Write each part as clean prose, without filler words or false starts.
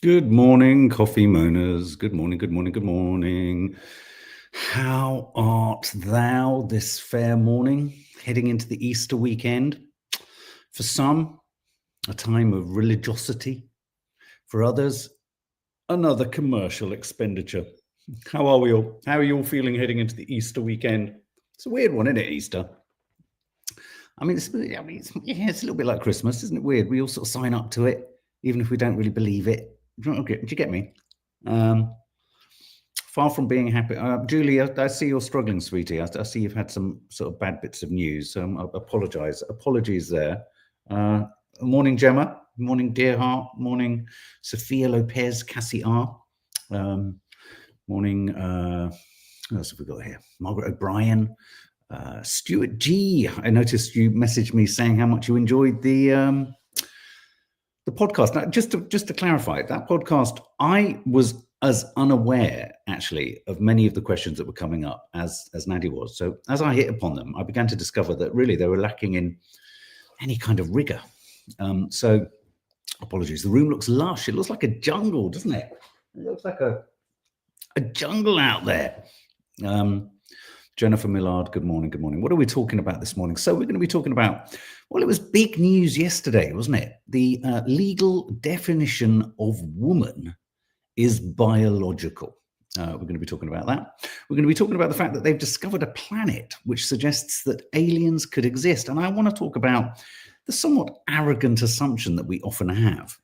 Good morning, coffee moaners. Good morning, good morning, good morning. How art thou this fair morning, heading into the Easter weekend? For some, a time of religiosity. For others, another commercial expenditure. How are we all? How are you all feeling heading into the Easter weekend? It's a weird one, isn't it, Easter? It's a little bit like Christmas, isn't it weird? We all sort of sign up to it, even if we don't really believe it. Do you get me? Far from being happy. Julie, I see you're struggling, sweetie. I see you've had some sort of bad bits of news, so I apologise. Apologies there. Morning, Gemma. Morning, dear heart. Morning, Sophia Lopez, Cassie R. Morning, who else have we got here? Margaret O'Brien. Stuart G. I noticed you messaged me saying how much you enjoyed the podcast. Now, just to clarify, that podcast, I was as unaware actually of many of the questions that were coming up as Nadia was. So as I hit upon them, I began to discover that really they were lacking in any kind of rigor. So apologies. The room looks lush. It looks like a jungle, doesn't it? It looks like a jungle out there. Jennifer Millard, good morning, good morning. What are we talking about this morning? So we're going to be talking about, well, it was big news yesterday, wasn't it? The legal definition of woman is biological. We're going to be talking about that. We're going to be talking about the fact that they've discovered a planet which suggests that aliens could exist. And I want to talk about the somewhat arrogant assumption that we often have,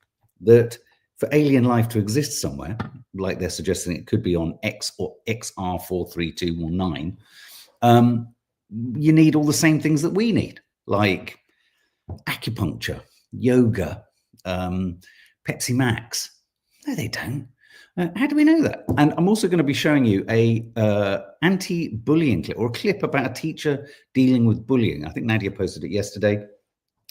that for alien life to exist somewhere, like they're suggesting it could be on X or XR43219, you need all the same things that we need, like acupuncture, yoga, Pepsi Max. No, they don't. How do we know that? And I'm also going to be showing you a anti-bullying clip, or a clip about a teacher dealing with bullying. I think Nadia posted it yesterday.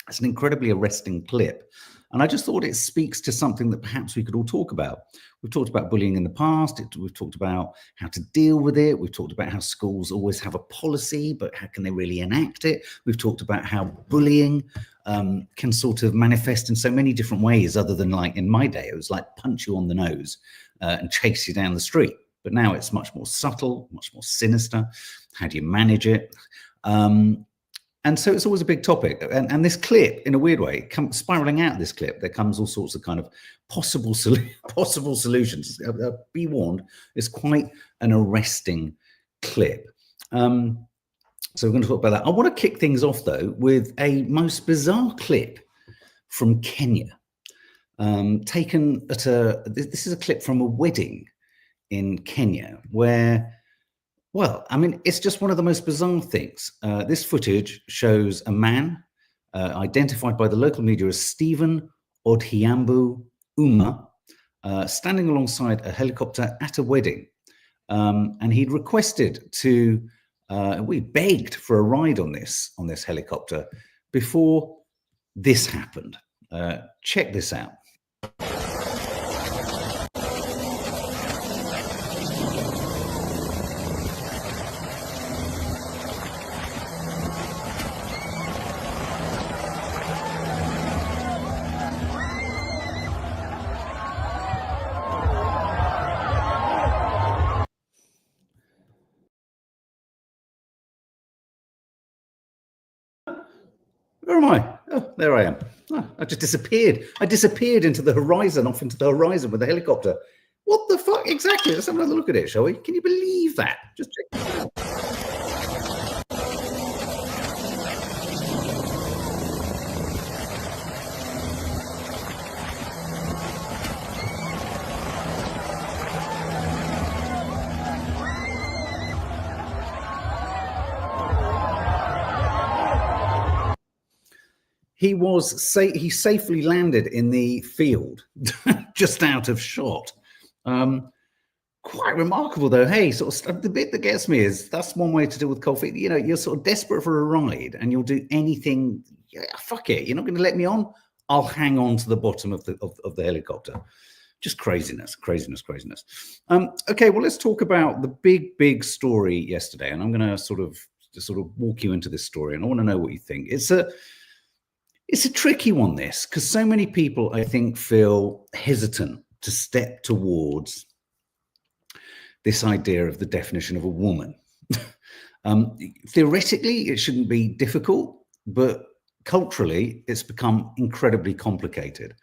It's an incredibly arresting clip. And I just thought it speaks to something that perhaps we could all talk about. We've talked about bullying in the past. We've talked about how to deal with it. We've talked about how schools always have a policy, but how can they really enact it? We've talked about how bullying can sort of manifest in so many different ways, other than, like in my day, it was like punch you on the nose and chase you down the street. But now it's much more subtle, much more sinister. How do you manage it? And so it's always a big topic. And this clip, in a weird way, spiraling out of this clip, there comes all sorts of kind of possible solutions. Be warned, it's quite an arresting clip. So we're going to talk about that. I want to kick things off, though, with a most bizarre clip from Kenya. Taken at this is a clip from a wedding in Kenya where, well, it's just one of the most bizarre things. This footage shows a man identified by the local media as Stephen Odhiambo Uma standing alongside a helicopter at a wedding. And he'd requested we begged for a ride on this helicopter before this happened. Check this out. Where am I? Oh, there I am. Oh, I just disappeared. I disappeared into the horizon, off into the horizon with the helicopter. What the fuck? Exactly. Let's have another look at it, shall we? Can you believe that? Just check it out. He safely landed in the field, just out of shot. Quite remarkable, though. Hey, sort of the bit that gets me is that's one way to deal with cold feet. You know, you're sort of desperate for a ride, and you'll do anything. Yeah, fuck it. You're not going to let me on. I'll hang on to the bottom of the helicopter. Just craziness. Okay, well, let's talk about the big story yesterday, and I'm going to sort of walk you into this story, and I want to know what you think. It's a tricky one, this, because so many people, I think, feel hesitant to step towards this idea of the definition of a woman. Theoretically, it shouldn't be difficult, but culturally, it's become incredibly complicated.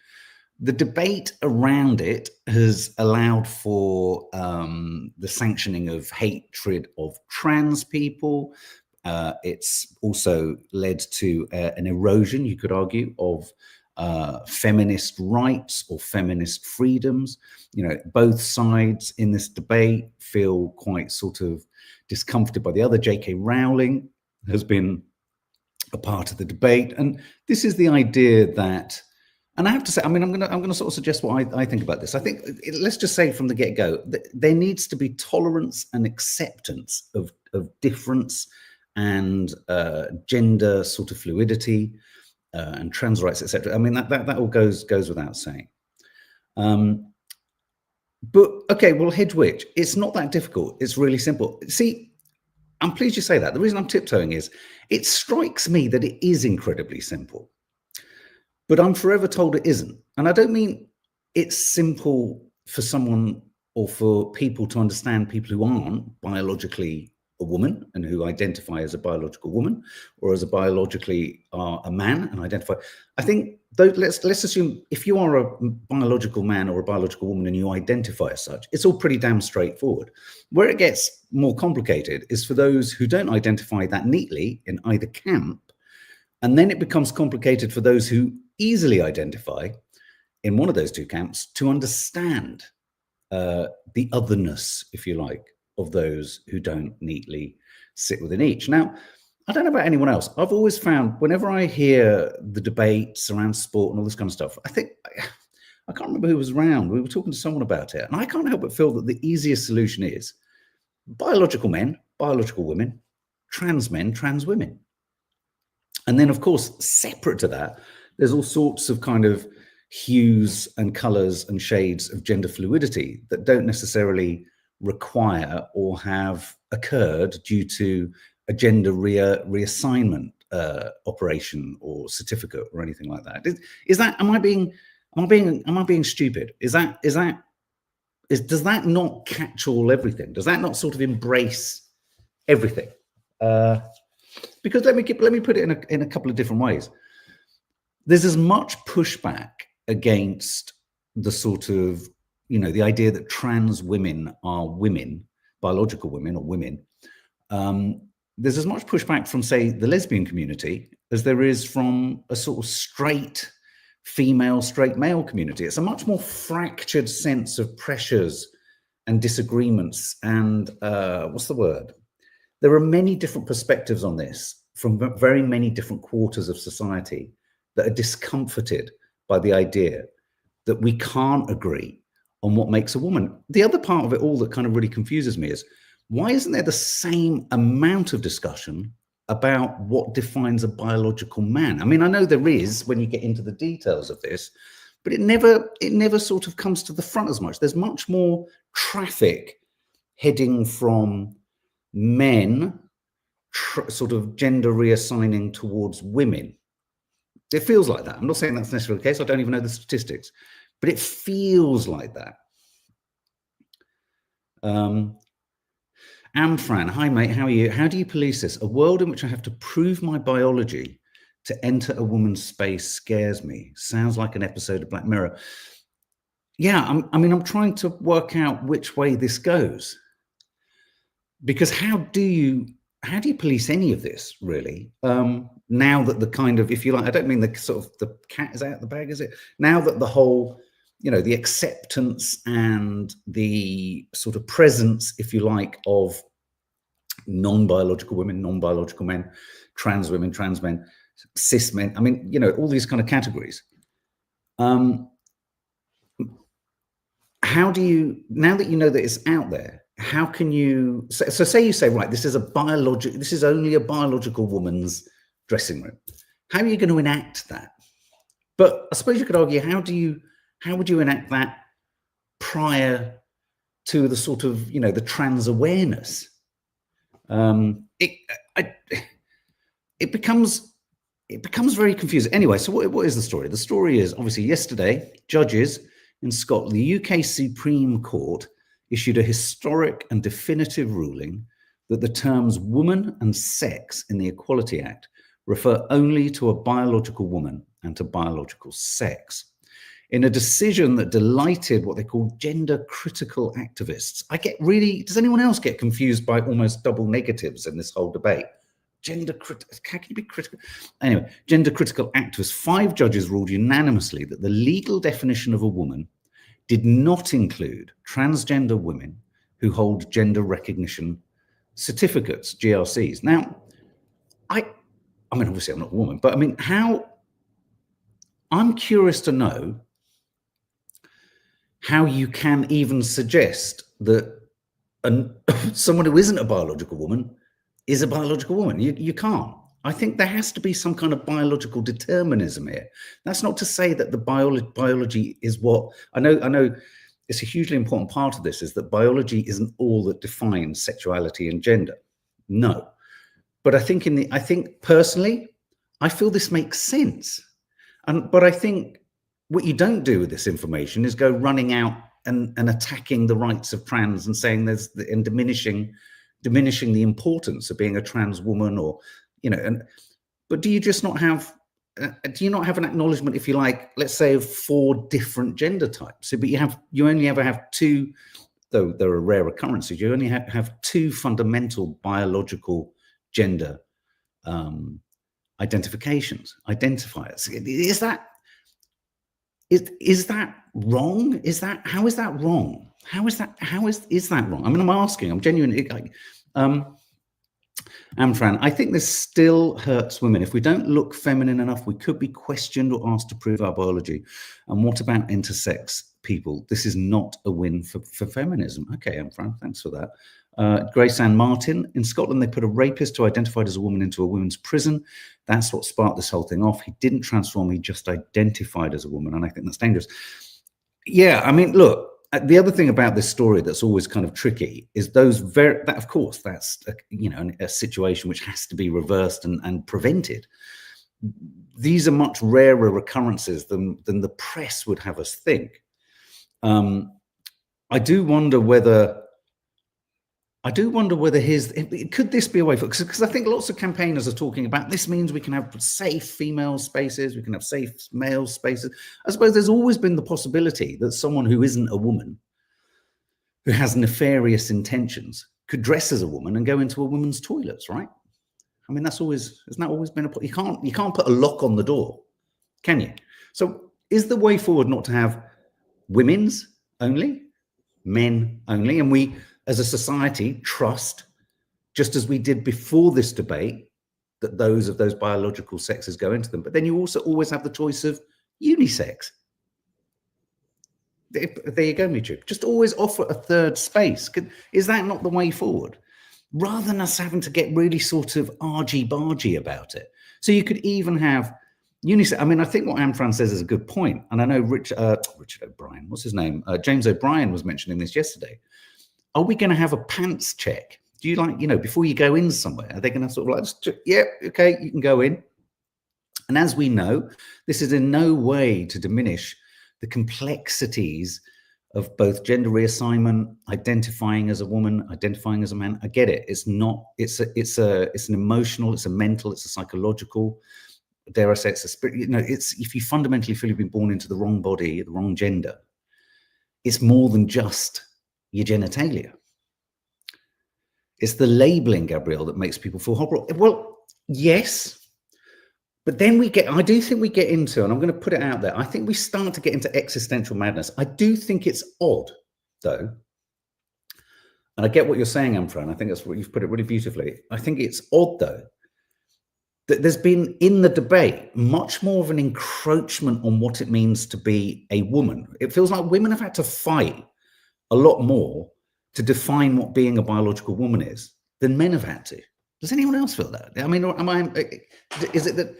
The debate around it has allowed for the sanctioning of hatred of trans people. It's also led to an erosion, you could argue, of feminist rights or feminist freedoms. You know, both sides in this debate feel quite sort of discomforted by the other. J.K. Rowling has been a part of the debate, and this is the idea that, and I have to say, I mean, I'm gonna sort of suggest what I think about this. I think, let's just say from the get-go, there needs to be tolerance and acceptance of difference and gender sort of fluidity and trans rights, etc. I mean, that all goes without saying. But okay, well, hedge which? It's not that difficult. It's really simple. See, I'm pleased you say that. The reason I'm tiptoeing is it strikes me that it is incredibly simple, but I'm forever told it isn't. And I don't mean it's simple for someone or for people to understand, people who aren't biologically a woman and who identify as a biological woman, or as a biologically a man and identify. I think, though, let's assume if you are a biological man or a biological woman and you identify as such, it's all pretty damn straightforward. Where it gets more complicated is for those who don't identify that neatly in either camp, and then it becomes complicated for those who easily identify in one of those two camps to understand the otherness, if you like, of those who don't neatly sit within each. Now, I don't know about anyone else. I've always found whenever I hear the debates around sport and all this kind of stuff, I think, I can't remember who was around. We were talking to someone about it, and I can't help but feel that the easiest solution is biological men, biological women, trans men, trans women. And then, of course, separate to that, there's all sorts of kind of hues and colors and shades of gender fluidity that don't necessarily require or have occurred due to a gender reassignment operation or certificate or anything like that. Is that, am I being stupid? Does that not catch all everything? Does that not sort of embrace everything? Because let me put it in a couple of different ways. There's as much pushback against the sort of, you know, the idea that trans women are women, biological women or women. There's as much pushback from, say, the lesbian community as there is from a sort of straight female, straight male community. It's a much more fractured sense of pressures and disagreements and what's the word? There are many different perspectives on this from very many different quarters of society that are discomforted by the idea that we can't agree on what makes a woman. The other part of it all that kind of really confuses me is, why isn't there the same amount of discussion about what defines a biological man? I mean, I know there is when you get into the details of this, but it never sort of comes to the front as much. There's much more traffic heading from men sort of gender reassigning towards women. It feels like that. I'm not saying that's necessarily the case. I don't even know the statistics, but it feels like that. Amfran, hi mate, how are you? How do you police this? A world in which I have to prove my biology to enter a woman's space scares me. Sounds like an episode of Black Mirror. Yeah, I'm trying to work out which way this goes, because how do you police any of this, really? Now that the kind of, if you like, I don't mean the sort of the cat is out the bag, is it? Now that the whole, you know, the acceptance and the sort of presence, if you like, of non-biological women, non-biological men, trans women, trans men, cis men, I mean, you know, all these kind of categories. How do you, now that you know that it's out there, how can you, so say you say, right, this is only a biological woman's dressing room. How are you going to enact that? But I suppose you could argue, how would you enact that prior to the sort of, you know, the trans awareness? It becomes very confusing. Anyway, so what is the story? The story is, obviously, yesterday, judges in Scotland, the UK Supreme Court issued a historic and definitive ruling that the terms woman and sex in the Equality Act refer only to a biological woman and to biological sex. In a decision that delighted what they call gender critical activists. Does anyone else get confused by almost double negatives in this whole debate? How can you be critical? Anyway, gender critical activists, 5 judges ruled unanimously that the legal definition of a woman did not include transgender women who hold gender recognition certificates, GRCs. Now, I mean, obviously I'm not a woman, but I mean, I'm curious to know how you can even suggest that someone who isn't a biological woman is a biological woman. You can't. I think there has to be some kind of biological determinism here. That's not to say that the biology is what I know. It's a hugely important part of this is that biology isn't all that defines sexuality and gender. No, but I think personally, I feel this makes sense. But I think what you don't do with this information is go running out and attacking the rights of trans and saying and diminishing the importance of being a trans woman, or but do you not have an acknowledgement, if you like, let's say, of 4 different gender types? So, but you only ever have 2, though there are rare occurrences. You only have 2 fundamental biological gender identifiers. Is that wrong? How is that wrong? Is that wrong? I mean, I'm genuinely. Amfran, I think this still hurts women. If we don't look feminine enough, we could be questioned or asked to prove our biology. And what about intersex people? This is not a win for feminism. Okay, Amfran, thanks for that. Grace Ann Martin, in Scotland, they put a rapist who identified as a woman into a women's prison. That's what sparked this whole thing off. He didn't transform, he just identified as a woman. And I think that's dangerous. Yeah, I mean, look, the other thing about this story that's always kind of tricky is of course, that's a situation which has to be reversed and prevented. These are much rarer occurrences than the press would have us think. I do wonder whether could this be a way for, because I think lots of campaigners are talking about this means we can have safe female spaces, we can have safe male spaces. I suppose there's always been the possibility that someone who isn't a woman, who has nefarious intentions, could dress as a woman and go into a woman's toilets, right? I mean, hasn't that always been you can't put a lock on the door, can you? So is the way forward not to have women's only, men only, and we as a society trust, just as we did before this debate, that those of those biological sexes go into them? But then you also always have the choice of unisex. There you go, Michu. Just always offer a third space. Is that not the way forward? Rather than us having to get really sort of argy-bargy about it. So you could even have unisex. I mean, I think what Amfran says is a good point. And I know Richard O'Brien, what's his name? James O'Brien was mentioning this yesterday. Are we going to have a pants check? Do you before you go in somewhere, are they going to sort of yeah, okay, you can go in. And as we know, this is in no way to diminish the complexities of both gender reassignment, identifying as a woman, identifying as a man. I get it. It's not, it's an emotional, it's a mental, it's a psychological, dare I say, it's a spirit. It's, if you fundamentally feel you've been born into the wrong body, the wrong gender, it's more than just your genitalia. It's the labeling, Gabrielle, that makes people feel horrible. Well, yes, but then I do think we get into, and I'm going to put it out there, I think we start to get into existential madness. I do think it's odd, though, and I get what you're saying, Amfran. I think that's what you've put it really beautifully. I think it's odd, though, that there's been, in the debate, much more of an encroachment on what it means to be a woman. It feels like women have had to fight a lot more to define what being a biological woman is than men have had to. Does anyone else feel that? I mean, is it that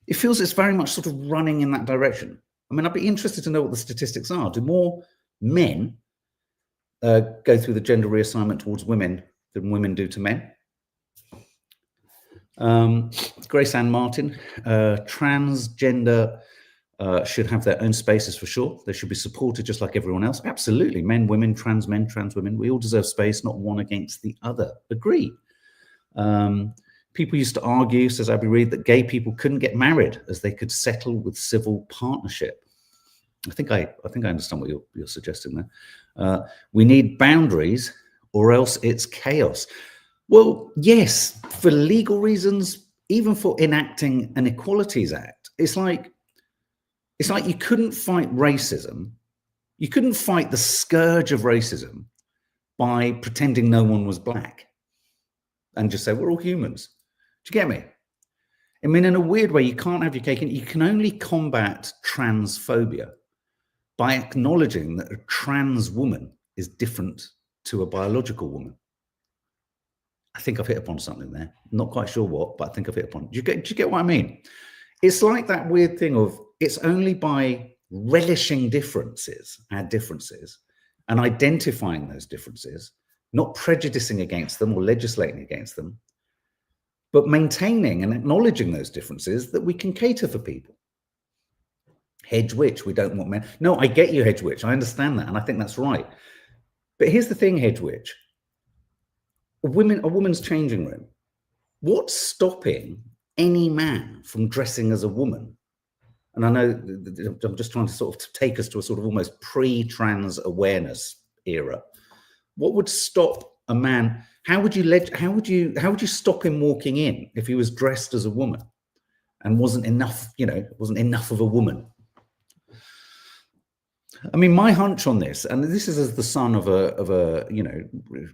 it feels it's very much sort of running in that direction? I mean, I'd be interested to know what the statistics are. Do more men go through the gender reassignment towards women than women do to men? Grace Ann Martin, transgender should have their own spaces for sure. They should be supported just like everyone else. Absolutely. Men, women, trans women. We all deserve space, not one against the other. Agree. People used to argue, says Abby Reed, that gay people couldn't get married as they could settle with civil partnership. I think I understand what you're suggesting there. We need boundaries or else it's chaos. Well, yes, for legal reasons, even for enacting an Equalities Act, it's like you couldn't fight racism. You couldn't fight the scourge of racism by pretending no one was black and just say, we're all humans. Do you get me? I mean, in a weird way, you can't have your cake and you can only combat transphobia by acknowledging that a trans woman is different to a biological woman. I think I've hit upon something there. Not quite sure what, but I think I've hit upon. Do you get what I mean? It's like that weird thing of it's only by relishing our differences, and identifying those differences, not prejudicing against them or legislating against them, but maintaining and acknowledging those differences that we can cater for people. Hedge witch, we don't want men. No, I get you, hedge witch. I understand that, and I think that's right. But here's the thing, hedge witch. A woman's changing room. What's stopping any man from dressing as a woman? And I know I'm just trying to sort of take us to a sort of almost pre-trans awareness era. What would stop a man? How would you stop him walking in if he was dressed as a woman and wasn't enough of a woman? I mean, my hunch on this, and this is as the son of a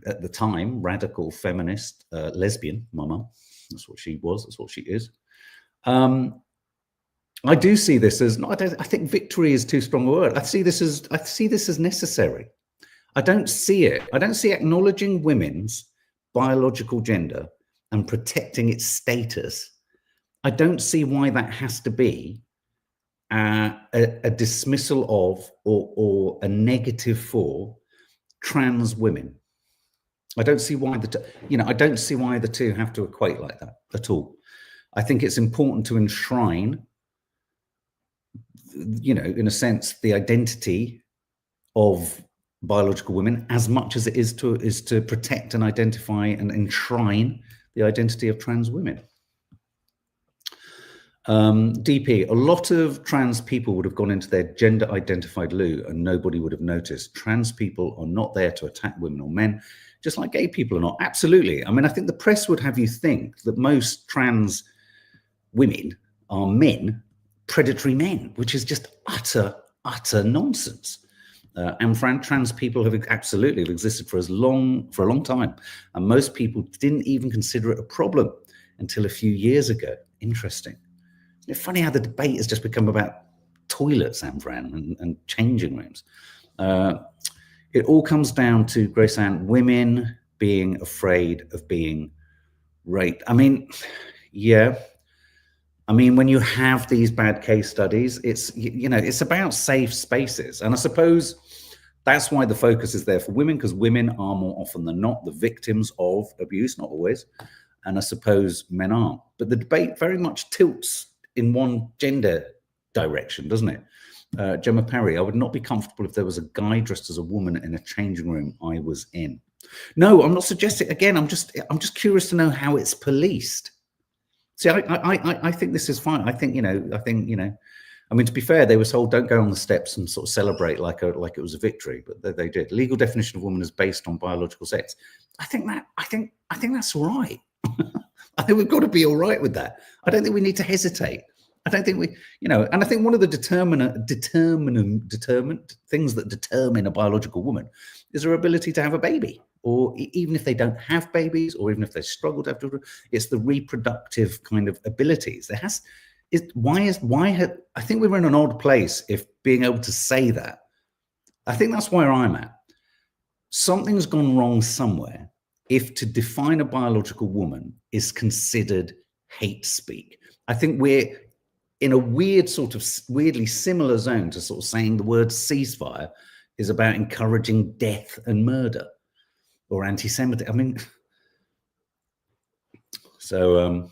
at the time radical feminist lesbian, my mum. That's what she was. That's what she is. I do see this as I think victory is too strong a word. I see this as necessary. I don't see acknowledging women's biological gender and protecting its status. I don't see why that has to be a dismissal of or a negative for trans women. I don't see why the two have to equate like that at all. I think it's important to enshrine, in a sense, the identity of biological women as much as it is to protect and identify and enshrine the identity of trans women. DP, a lot of trans people would have gone into their gender identified loo and nobody would have noticed. Trans people are not there to attack women or men, just like gay people are not. Absolutely. I mean, I think the press would have you think that most trans women are men, predatory men, which is just utter nonsense. And trans people have absolutely existed for a long time. And most people didn't even consider it a problem until a few years ago. Interesting. It's funny how the debate has just become about toilets, Amfran, and changing rooms. It all comes down to, Grace Ann, women being afraid of being raped. I mean, yeah. I mean, when you have these bad case studies, it's about safe spaces. And I suppose that's why the focus is there for women, because women are more often than not the victims of abuse, not always. And I suppose men aren't. But the debate very much tilts in one gender direction, doesn't it? Gemma Perry, I would not be comfortable if there was a guy dressed as a woman in a changing room I was in. No, I'm not suggesting, again, I'm just curious to know how it's policed. See, I think this is fine. I think, I mean, to be fair, they were told don't go on the steps and sort of celebrate like it was a victory, but they did. Legal definition of woman is based on biological sex. I think that's all right. I think we've got to be all right with that. I don't think we need to hesitate. I don't think we, and I think one of the determinant things that determine a biological woman is her ability to have a baby, or even if they don't have babies, or even if they struggle to have children, it's the reproductive kind of abilities. I think we're in an odd place if being able to say that. I think that's where I'm at. Something's gone wrong somewhere if to define a biological woman is considered hate speak. I think we're in a weirdly similar zone to sort of saying the word ceasefire is about encouraging death and murder or anti-Semitic. I mean, so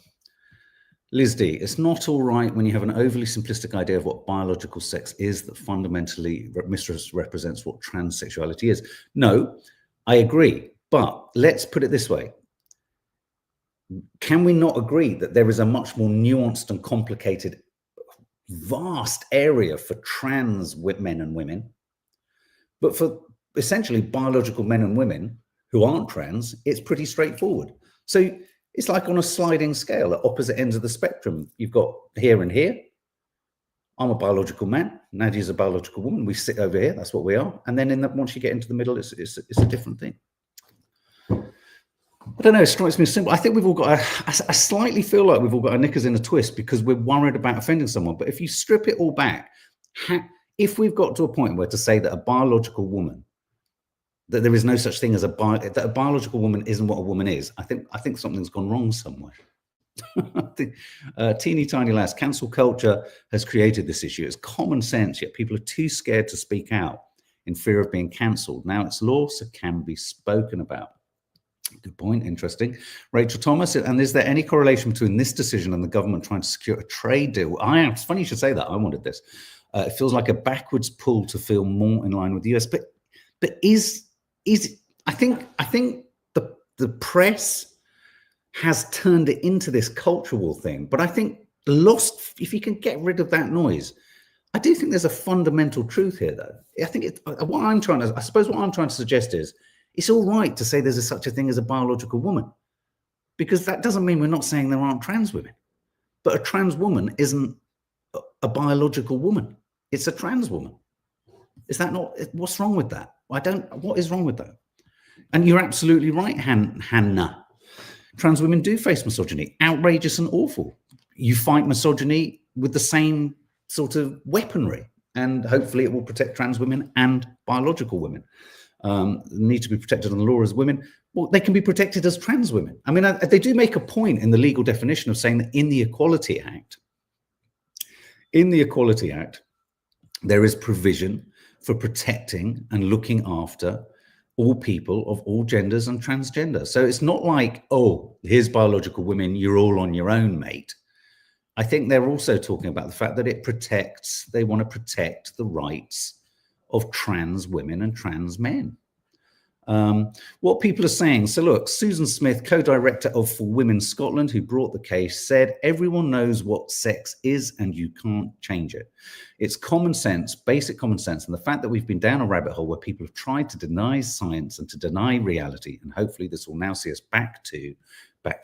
Liz D, it's not all right when you have an overly simplistic idea of what biological sex is that fundamentally misrepresents what transsexuality is. No, I agree. But let's put it this way. Can we not agree that there is a much more nuanced and complicated, vast area for trans men and women? But for essentially biological men and women who aren't trans, it's pretty straightforward. So it's like on a sliding scale at opposite ends of the spectrum. You've got here and here. I'm a biological man. Nadia's a biological woman. We sit over here. That's what we are. And then once you get into the middle, it's a different thing. I don't know. It strikes me as simple. I think we've all got I slightly feel like we've all got our knickers in a twist because we're worried about offending someone. But if you strip it all back, if we've got to a point where to say that a biological woman, that there is no such thing as that a biological woman isn't what a woman is, I think something's gone wrong somewhere. Teeny tiny lass, cancel culture has created this issue. It's common sense, yet people are too scared to speak out in fear of being cancelled. Now it's law, so can be spoken about. Good point. Interesting. Rachel Thomas, and is there any correlation between this decision and the government trying to secure a trade deal? It's funny you should say that. I wanted this. It feels like a backwards pull to feel more in line with the US, but I think the press has turned it into this cultural thing. But I think if you can get rid of that noise, I do think there's a fundamental truth here, though. I think what I'm trying to suggest is it's all right to say there's such a thing as a biological woman, because that doesn't mean we're not saying there aren't trans women. But a trans woman isn't a biological woman. It's a trans woman. Is that not? What's wrong with that? What is wrong with that? And you're absolutely right, Hannah. Trans women do face misogyny, outrageous and awful. You fight misogyny with the same sort of weaponry, and hopefully it will protect trans women and biological women. Need to be protected under the law as women. Well, they can be protected as trans women. I mean, they do make a point in the legal definition of saying that in the Equality Act, there is provision for protecting and looking after all people of all genders and transgender. So it's not like, oh, here's biological women, you're all on your own, mate. I think they're also talking about the fact that they want to protect the rights of trans women and trans men. What people are saying, so look, Susan Smith, co-director of For Women Scotland, who brought the case, said, everyone knows what sex is and you can't change it. It's common sense, basic common sense, and the fact that we've been down a rabbit hole where people have tried to deny science and to deny reality, and hopefully this will now see us back to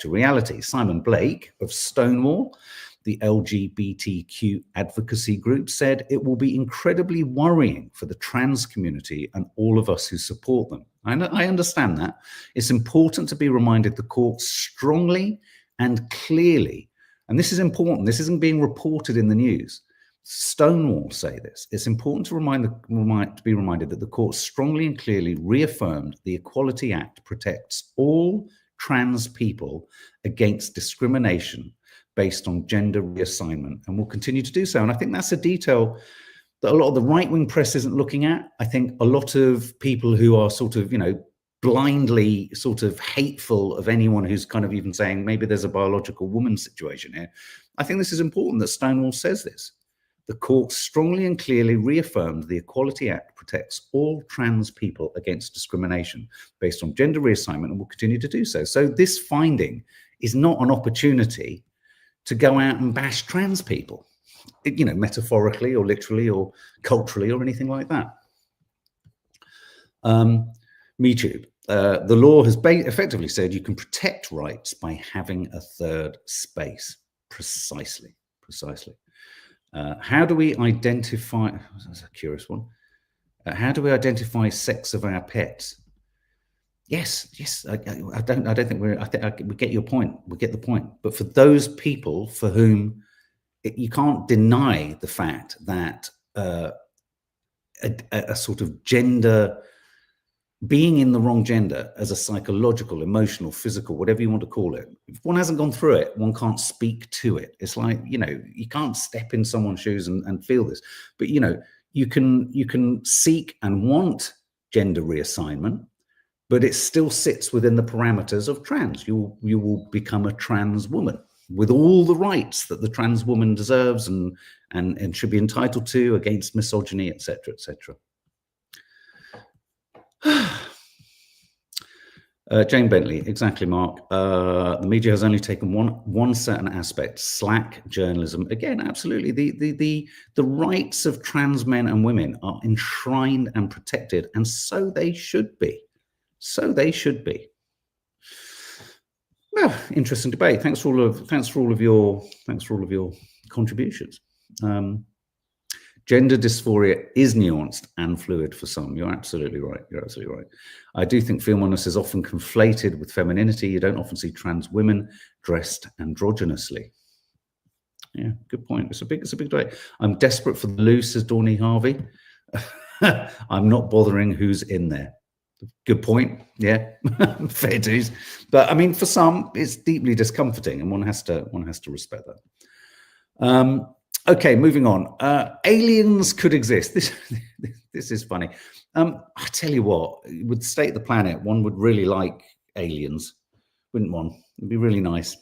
reality. Simon Blake of Stonewall, the LGBTQ advocacy group, said it will be incredibly worrying for the trans community and all of us who support them. I understand that. It's important to be reminded the court strongly and clearly, and this is important, this isn't being reported in the news. Stonewall say this. It's important to be reminded that the court strongly and clearly reaffirmed the Equality Act protects all trans people against discrimination based on gender reassignment, and will continue to do so. And I think that's a detail that a lot of the right-wing press isn't looking at. I think a lot of people who are sort of, blindly sort of hateful of anyone who's kind of even saying maybe there's a biological woman situation here. I think this is important that Stonewall says this. The court strongly and clearly reaffirmed the Equality Act protects all trans people against discrimination based on gender reassignment and will continue to do so. So this finding is not an opportunity to go out and bash trans people, metaphorically or literally or culturally or anything like that. MeToo. The law has effectively said you can protect rights by having a third space. Precisely. How do we identify? That's a curious one. How do we identify sex of our pets? Yes. I don't think we get your point. We get the point. But for those people for whom you can't deny the fact that a sort of gender, being in the wrong gender as a psychological, emotional, physical, whatever you want to call it, if one hasn't gone through it, one can't speak to it. It's like, you can't step in someone's shoes and feel this. But, you can seek and want gender reassignment, but it still sits within the parameters of trans. You will become a trans woman. with all the rights that the trans woman deserves and should be entitled to, against misogyny, etc., etc. Jane Bentley, exactly, Mark. The media has only taken one certain aspect, slack journalism. Again, absolutely. The rights of trans men and women are enshrined and protected, and so they should be. So they should be. Well, interesting debate. Thanks for all of your contributions. Gender dysphoria is nuanced and fluid for some. You're absolutely right. You're absolutely right. I do think femaleness is often conflated with femininity. You don't often see trans women dressed androgynously. Yeah, good point. It's a big debate. I'm desperate for the loo, says Dawny Harvey. I'm not bothering who's in there. Good point. Yeah, fair dues. But I mean, for some, it's deeply discomforting, and one has to respect that. Okay, moving on. Aliens could exist. This is funny. I tell you what, with State of the Planet, one would really like aliens, wouldn't one? It'd be really nice.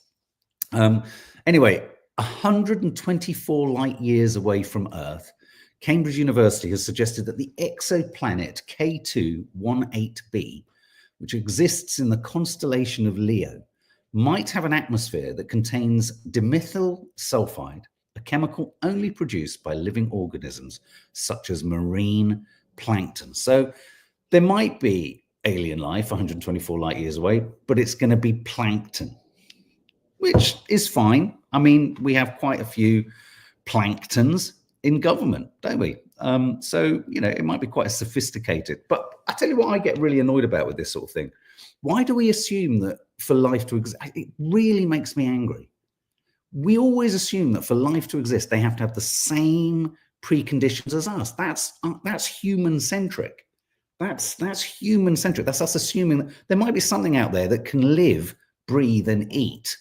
Anyway, 124 light years away from Earth, Cambridge University has suggested that the exoplanet K2-18b, which exists in the constellation of Leo, might have an atmosphere that contains dimethyl sulfide, a chemical only produced by living organisms such as marine plankton. So there might be alien life 124 light years away, but it's going to be plankton, which is fine. I mean, we have quite a few planktons in government, don't we? So, you know, it might be quite sophisticated. But I tell you what I get really annoyed about with this sort of thing. Why do we assume that for life to exist? It really makes me angry. We always assume that for life to exist, they have to have the same preconditions as us. That's human-centric. That's human-centric. That's us assuming that there might be something out there that can live, breathe, and eat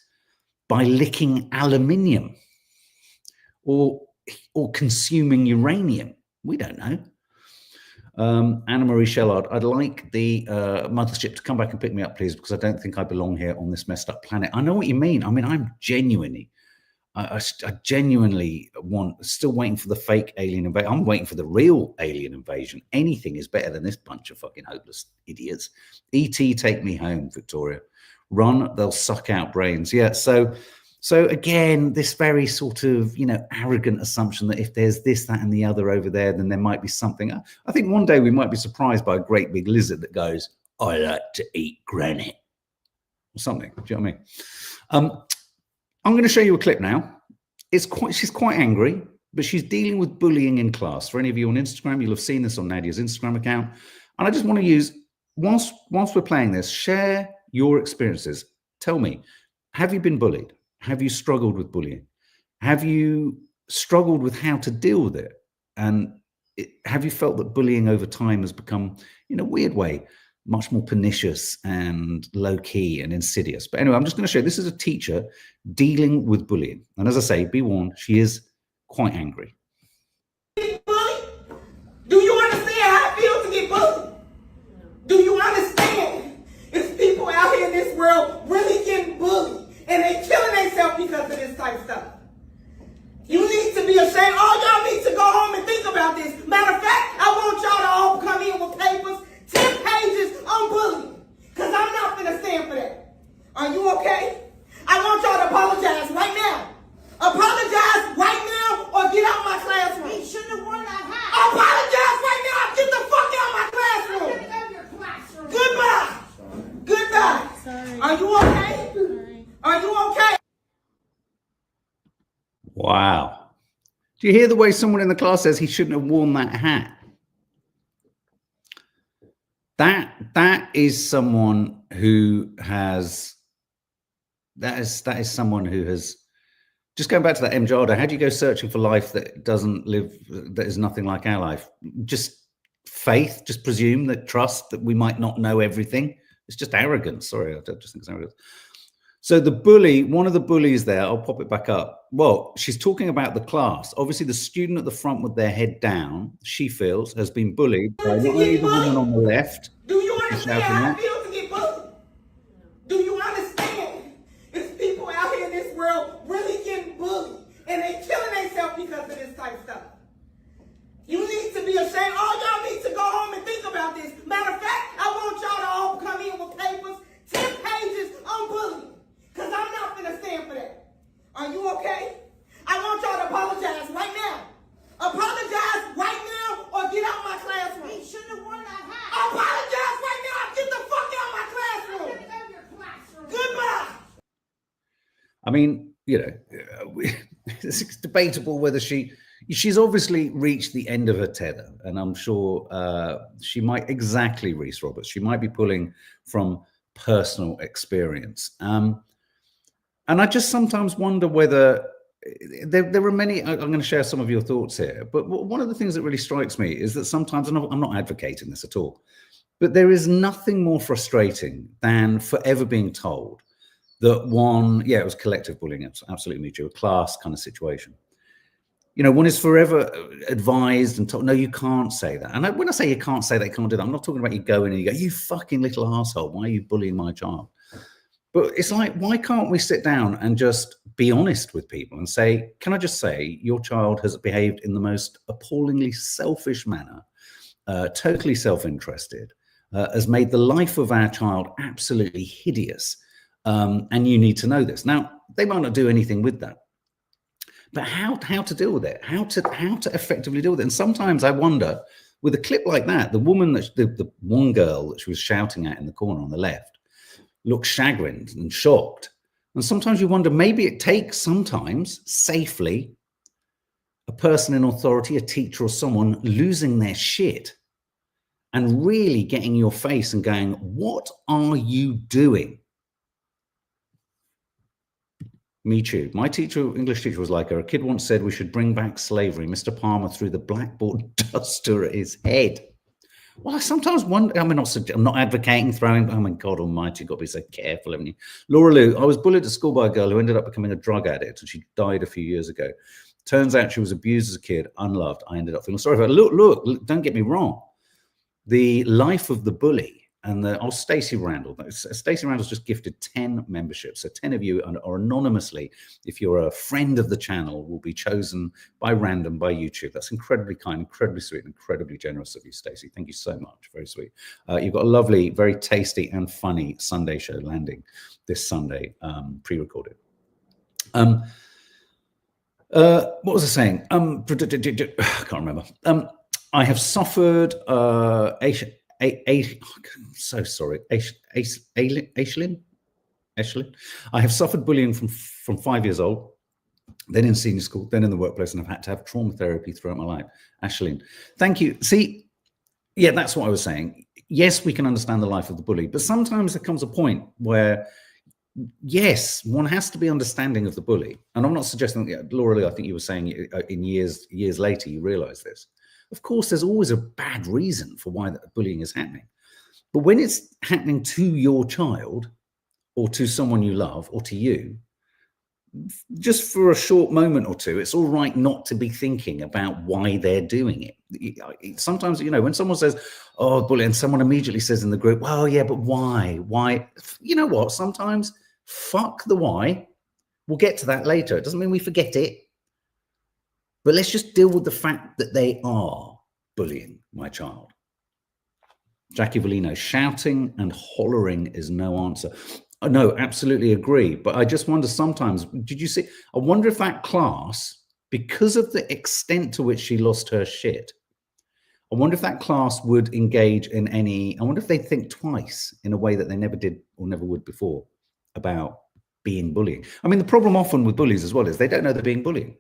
by licking aluminium or consuming uranium. We don't know. Anna-Marie Shellard, I'd like the mothership to come back and pick me up, please, because I don't think I belong here on this messed up planet. I know what you mean. I mean, I'm genuinely, I genuinely still waiting for the fake alien invasion. I'm waiting for the real alien invasion. Anything is better than this bunch of fucking hopeless idiots. E.T., take me home, Victoria. Run, they'll suck out brains. Yeah, so again, this very sort of, you know, arrogant assumption that if there's this, that, and the other over there, then there might be something. I think one day we might be surprised by a great big lizard that goes, I like to eat granite, or something. Do you know what I mean? I'm going to show you a clip now. She's quite angry, but she's dealing with bullying in class. For any of you on Instagram, you'll have seen this on Nadia's Instagram account. And I just want to use, whilst we're playing this, share your experiences. Tell me, have you been bullied? Have you struggled with bullying? Have you struggled with how to deal with it? And have you felt that bullying over time has become, in a weird way, much more pernicious and low-key and insidious? But anyway, I'm just going to show you, this is a teacher dealing with bullying. And as I say, be warned, she is quite angry. Bullied? Do you understand how it feels to get bullied? Do you understand? It's people out here in this world really getting bullied. And they killing themselves because of this type of stuff. You need to be ashamed. All y'all need to go home and think about this. Matter of fact, I want y'all to all come in with papers, 10 pages on bullying. Because I'm not going to stand for that. Are you okay? I want y'all to apologize right now. Apologize right now or get out of my classroom. You shouldn't have worn that hat. Apologize right now. Get the fuck out of my classroom. I'm going to go to your classroom. Goodbye. Sorry. Goodbye. Sorry. Are you okay? Sorry. Are you okay? Wow. Do you hear the way someone in the class says he shouldn't have worn that hat? That is someone who has, that is someone who has, just going back to that Mjada, how do you go searching for life that doesn't live, that is nothing like our life? Just faith, just presume that, trust that we might not know everything. It's just arrogance. Sorry, I just think it's arrogance. So the bully, one of the bullies there, I'll pop it back up. Well, she's talking about the class. Obviously, the student at the front with their head down, she feels, has been bullied by not only the woman on the left. Do you understand how it feels to get bullied? Do you understand? It's people out here in this world yourself because of this type of stuff. You need to be ashamed. All y'all need to go home and think about this. Matter of fact, I want y'all to all come in with papers, 10 pages on bullying. Because I'm not going to stand for that. Are you okay? I want y'all to apologize right now. Apologize right now or get out my classroom. He shouldn't have worn that hat. Apologize right now. Get the fuck out of my classroom. I'm gonna go to your classroom. Goodbye. I mean, you know, it's debatable whether she's obviously reached the end of her tether, and I'm sure she might, exactly, Reese Roberts, she might be pulling from personal experience. And I just sometimes wonder whether there are many, I'm going to share some of your thoughts here, but one of the things that really strikes me is that sometimes, and I'm not advocating this at all, but there is nothing more frustrating than forever being told that one, yeah, it was collective bullying, it's absolutely mutual, class kind of situation. You know, one is forever advised and told, no, you can't say that. And when I say you can't say that, you can't do that, I'm not talking about you going and you go, you fucking little asshole, why are you bullying my child? But it's like, why can't we sit down and just be honest with people and say, can I just say your child has behaved in the most appallingly selfish manner, totally self-interested, has made the life of our child absolutely hideous. And you need to know this. Now, they might not do anything with that, but how to deal with it, how to effectively deal with it. And sometimes I wonder, with a clip like that, the woman, the one girl that she was shouting at in the corner on the left, looked chagrined and shocked. And sometimes you wonder, maybe it takes sometimes safely a person in authority, a teacher or someone, losing their shit and really getting in your face and going, what are you doing? Me too. My teacher, English teacher, was like her. A kid once said we should bring back slavery. Mr. Palmer threw the blackboard duster at his head. Well, I sometimes wonder, I mean, I'm not advocating throwing, oh my God almighty, you've got to be so careful, haven't you? Laura Lou, I was bullied at school by a girl who ended up becoming a drug addict, and she died a few years ago. Turns out she was abused as a kid, unloved. I ended up feeling sorry for her. Look, don't get me wrong. The life of the bully, and Stacey Randall. Stacey Randall's just gifted 10 memberships. So 10 of you are anonymously, if you're a friend of the channel, will be chosen by random by YouTube. That's incredibly kind, incredibly sweet, and incredibly generous of you, Stacey. Thank you so much. Very sweet. You've got a lovely, very tasty and funny Sunday show landing this Sunday, pre-recorded. What was I saying? I can't remember. I have suffered so sorry, Aislinn. I have suffered bullying from 5 years old, then in senior school, then in the workplace, and I've had to have trauma therapy throughout my life. Aislinn, thank you. See, yeah, that's what I was saying. Yes, we can understand the life of the bully, but sometimes there comes a point where, yes, one has to be understanding of the bully. And I'm not suggesting that, Laura Lee, I think you were saying in years later, you realize this. Of course, there's always a bad reason for why that bullying is happening. But when it's happening to your child or to someone you love or to you, just for a short moment or two, it's all right not to be thinking about why they're doing it. Sometimes, you know, when someone says, oh, bullying, and someone immediately says in the group, well, yeah, but why? Why? You know what? Sometimes fuck the why. We'll get to that later. It doesn't mean we forget it. But let's just deal with the fact that they are bullying my child. Jackie Volino, shouting and hollering is no answer. No, absolutely agree. But I just wonder sometimes, did you see? I wonder if that class, because of the extent to which she lost her shit, I wonder if that class would engage in any, I wonder if they'd think twice in a way that they never did or never would before about being bullying. I mean, the problem often with bullies as well is they don't know they're being bullied.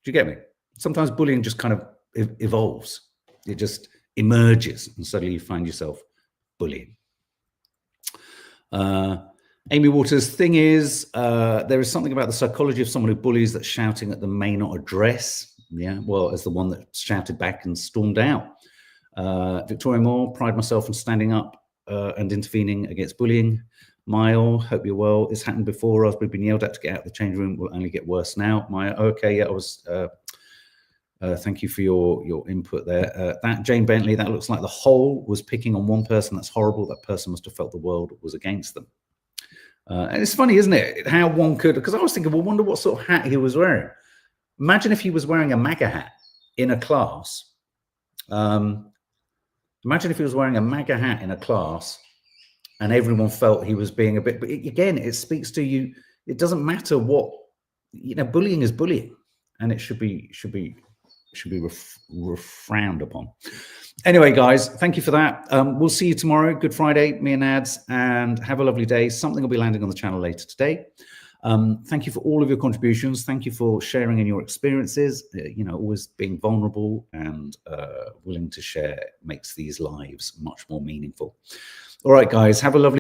Do you get me? Sometimes bullying just kind of evolves. It just emerges and suddenly you find yourself bullying. Amy Waters, thing is, there is something about the psychology of someone who bullies that shouting at them may not address. Yeah, well, as the one that shouted back and stormed out. Victoria Moore, pride myself on standing up and intervening against bullying. Mile, hope you're well. It's happened before. I've been yelled at to get out of the change room. Will only get worse now. Maya, okay, yeah, I was. Thank you for your input there. That Jane Bentley, that looks like the whole was picking on one person. That's horrible. That person must have felt the world was against them. And it's funny, isn't it? How one could, because I was thinking, well, wonder what sort of hat he was wearing. Imagine if he was wearing a MAGA hat in a class. Imagine if he was wearing a MAGA hat in a class and everyone felt he was being a bit, but again, it speaks to you. It doesn't matter what, bullying is bullying, and it should be frowned upon. Anyway, guys, thank you for that. We'll see you tomorrow, Good Friday, me and Ads, and have a lovely day. Something will be landing on the channel later today. Thank you for all of your contributions. Thank you for sharing in your experiences. Always being vulnerable and willing to share makes these lives much more meaningful. All right, guys, have a lovely